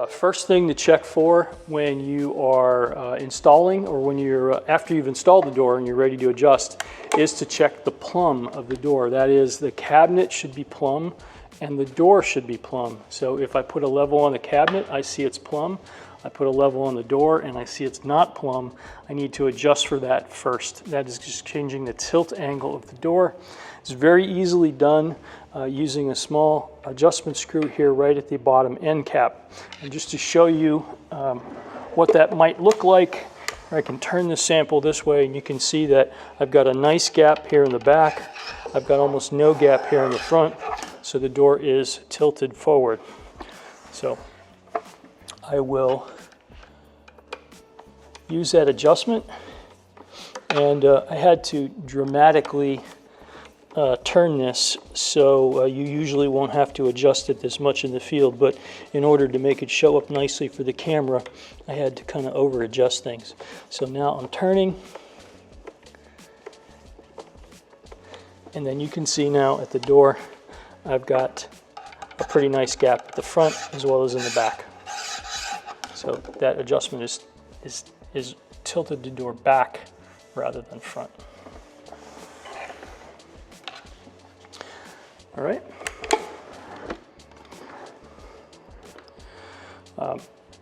First thing to check for when you are installing, or when you're after you've installed the door and you're ready to adjust, is to check the plumb of the door. That is, the cabinet should be plumb and the door should be plumb. So if I put a level on the cabinet, I see it's plumb. I put a level on the door and I see it's not plumb. I need to adjust for that first. That is just changing the tilt angle of the door. It's very easily done using a small adjustment screw here right at the bottom end cap. And just to show you what that might look like, I can turn the sample this way and you can see that I've got a nice gap here in the back. I've got almost no gap here in the front, so the door is tilted forward. So I will use that adjustment, and I had to dramatically turn this, so you usually won't have to adjust it this much in the field, but in order to make it show up nicely for the camera, I had to kind of over adjust things. So now I'm turning, and then you can see now at the door I've got a pretty nice gap at the front as well as in the back. So that adjustment is tilted the door back rather than front. All right.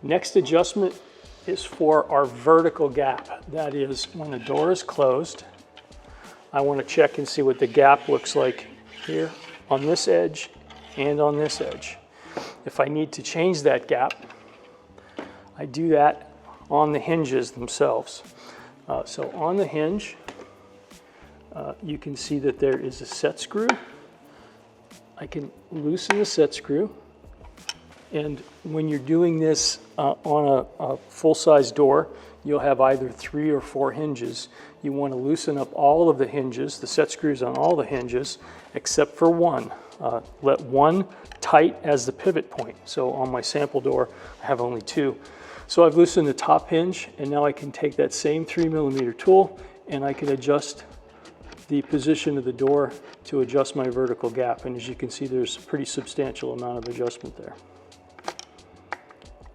Next adjustment is for our vertical gap. That is, when the door is closed, I want to check and see what the gap looks like here on this edge and on this edge. If I need to change that gap, I do that on the hinges themselves. So on the hinge, you can see that there is a set screw. I can loosen the set screw, and when you're doing this on a full-size door, you'll have either 3 or 4 hinges. You want to loosen up all of the hinges, the set screws on all the hinges, except for one. Let one tight as the pivot point. So on my sample door, I have only 2. So I've loosened the top hinge, and now I can take that same 3mm tool and I can adjust the position of the door to adjust my vertical gap. And as you can see, there's a pretty substantial amount of adjustment there.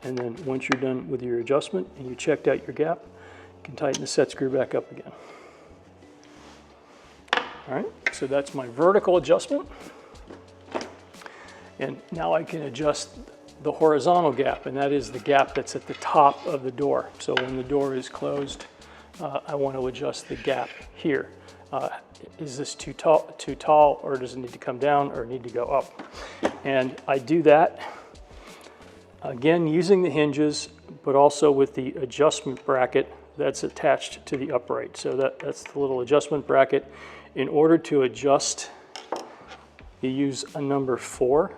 And then once you're done with your adjustment and you checked out your gap, you can tighten the set screw back up again. All right, so that's my vertical adjustment. And now I can adjust the horizontal gap, and that is the gap that's at the top of the door. So when the door is closed, I want to adjust the gap here. Is this too tall, or does it need to come down, or need to go up? And I do that, again, using the hinges, but also with the adjustment bracket that's attached to the upright. So that's the little adjustment bracket. In order to adjust, you use a number 4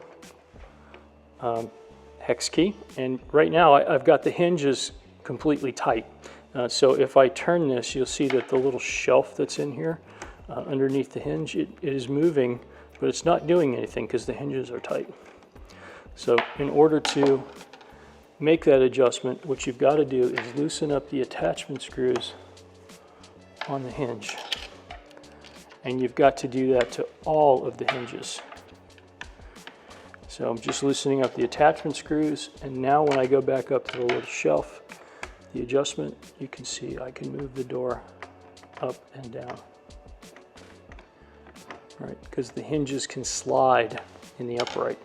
hex key. And right now I've got the hinges completely tight. So if I turn this, you'll see that the little shelf that's in here underneath the hinge, it is moving, but it's not doing anything because the hinges are tight. So in order to make that adjustment, what you've got to do is loosen up the attachment screws on the hinge. And you've got to do that to all of the hinges. So I'm just loosening up the attachment screws, and now when I go back up to the little shelf, the adjustment, you can see I can move the door up and down. Right, because the hinges can slide in the upright.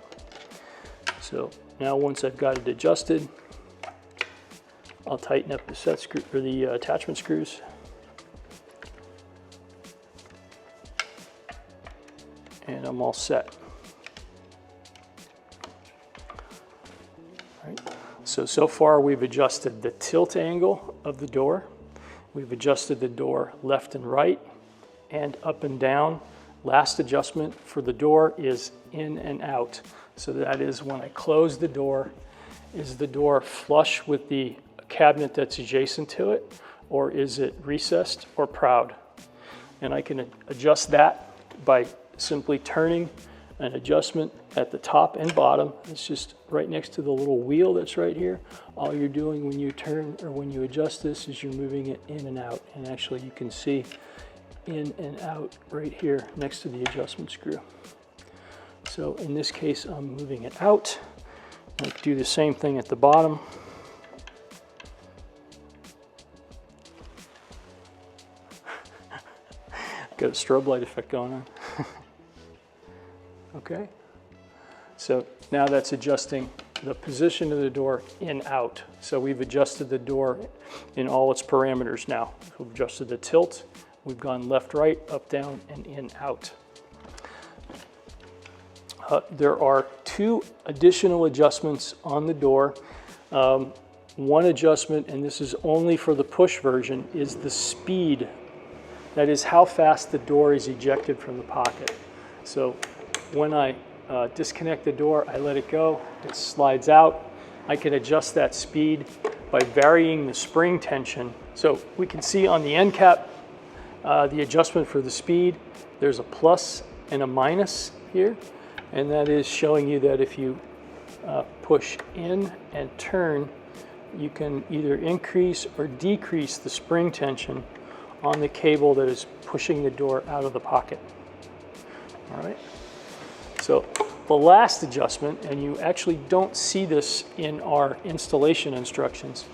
So now once I've got it adjusted, I'll tighten up the set screw, or the attachment screws. And I'm all set. Right. So far we've adjusted the tilt angle of the door. We've adjusted the door left and right and up and down. Last adjustment for the door is in and out. So that is when I close the door, is the door flush with the cabinet that's adjacent to it, or is it recessed or proud? And I can adjust that by simply turning an adjustment at the top and bottom. It's just right next to the little wheel that's right here. All you're doing when you turn, or when you adjust this, is you're moving it in and out. And actually you can see in and out right here next to the adjustment screw. So in this case, I'm moving it out, Do the same thing at the bottom. Got a strobe light effect going on. Okay, so now that's adjusting the position of the door in out. So we've adjusted the door in all its parameters now. We've adjusted the tilt, we've gone left, right, up, down, and in, out. There are 2 additional adjustments on the door. One adjustment, and this is only for the push version, is the speed. That is how fast the door is ejected from the pocket. So when I disconnect the door, I let it go, it slides out. I can adjust that speed by varying the spring tension. So we can see on the end cap, the adjustment for the speed. There's a plus and a minus here, and that is showing you that if you push in and turn, you can either increase or decrease the spring tension on the cable that is pushing the door out of the pocket. All right. So the last adjustment, and you actually don't see this in our installation instructions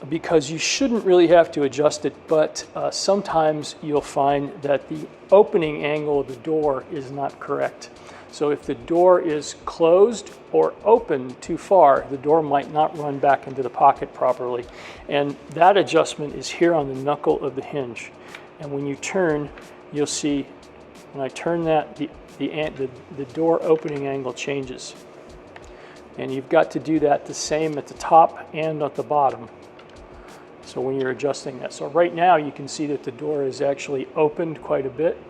because you shouldn't really have to adjust it, but sometimes you'll find that the opening angle of the door is not correct. So if the door is closed or open too far, the door might not run back into the pocket properly. And that adjustment is here on the knuckle of the hinge. And when you turn, you'll see when I turn that, the door opening angle changes. And you've got to do that the same at the top and at the bottom. So when you're adjusting that. So right now you can see that the door is actually opened quite a bit.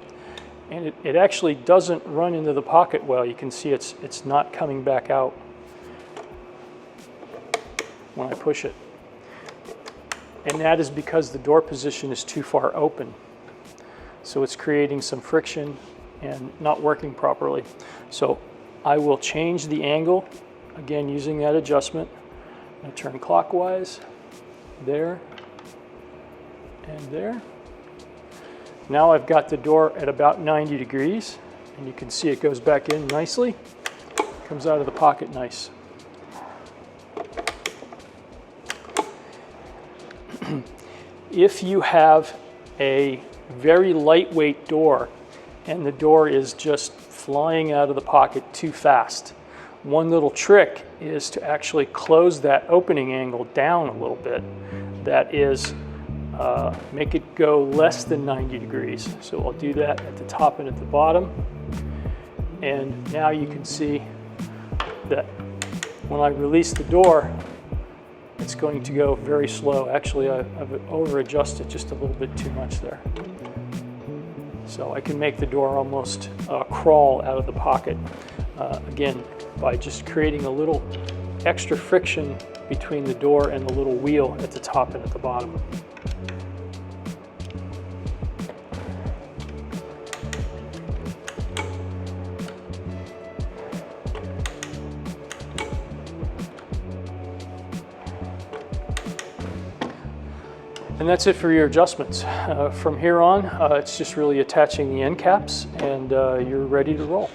And it actually doesn't run into the pocket well. You can see it's not coming back out when I push it. And that is because the door position is too far open. So it's creating some friction and not working properly. So I will change the angle, again using that adjustment. I'm going to turn clockwise, there, and there. Now I've got the door at about 90 degrees, and you can see it goes back in nicely, comes out of the pocket nice. If you have a very lightweight door and the door is just flying out of the pocket too fast, one little trick is to actually close that opening angle down a little bit. That is, make it go less than 90 degrees. So I'll do that at the top and at the bottom. And now you can see that when I release the door, it's going to go very slow. Actually, I've over-adjusted just a little bit too much there. So I can make the door almost crawl out of the pocket. Again, by just creating a little extra friction between the door and the little wheel at the top and at the bottom. And that's it for your adjustments. From here on, it's just really attaching the end caps and you're ready to roll.